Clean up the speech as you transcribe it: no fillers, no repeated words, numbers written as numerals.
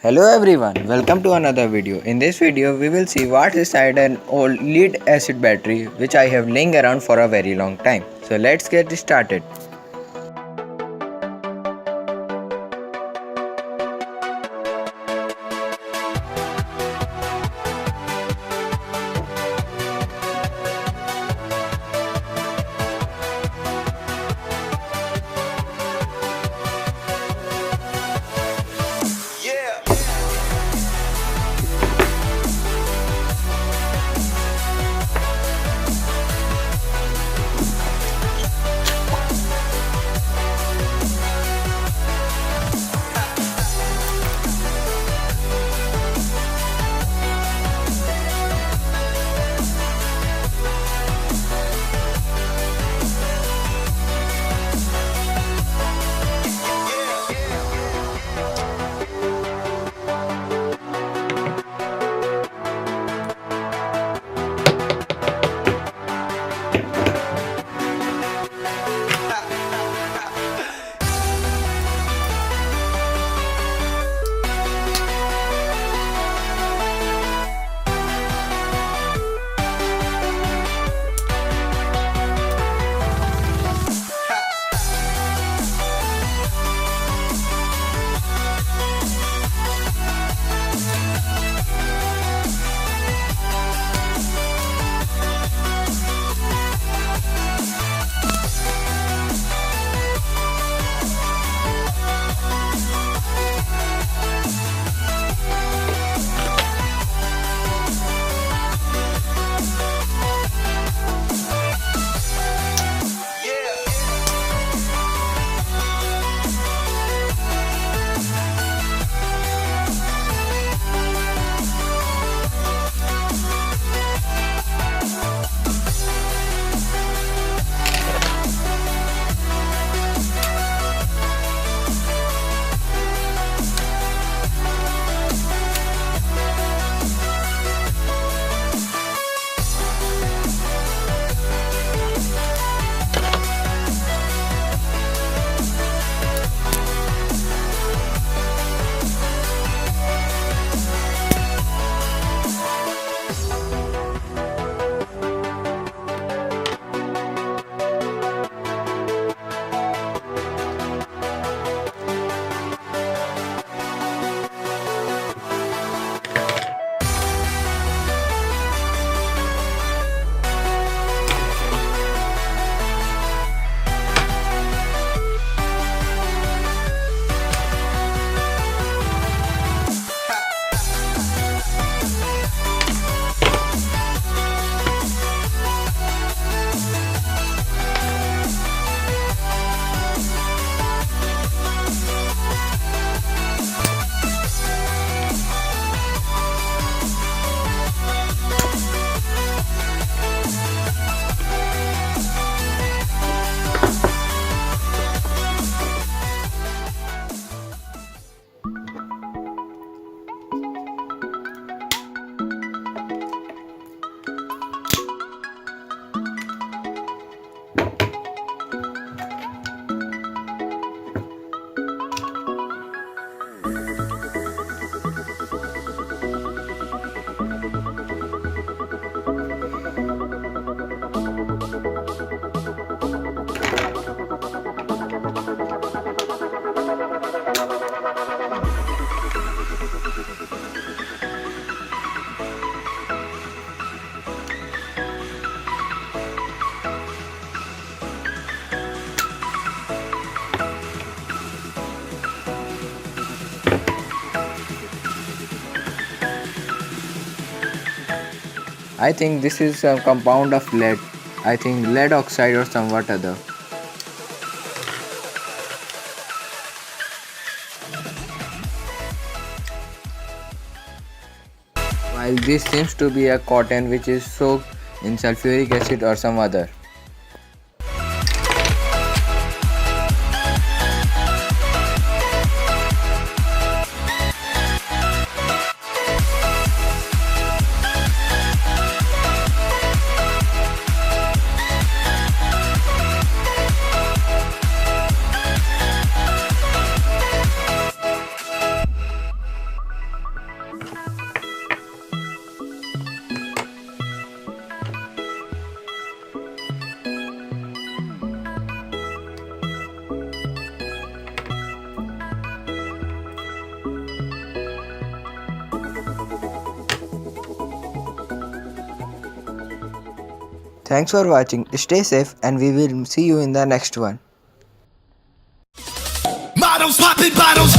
Hello everyone, welcome to another video. In this video, we will see what's inside an old lead acid battery which I have laying around for a very long time. So let's get started. I think this is a compound of lead. I think lead oxide or somewhat other. While this seems to be a cotton which is soaked in sulfuric acid or some other. Thanks for watching. Stay safe and we will see you in the next one. Models popping bottles.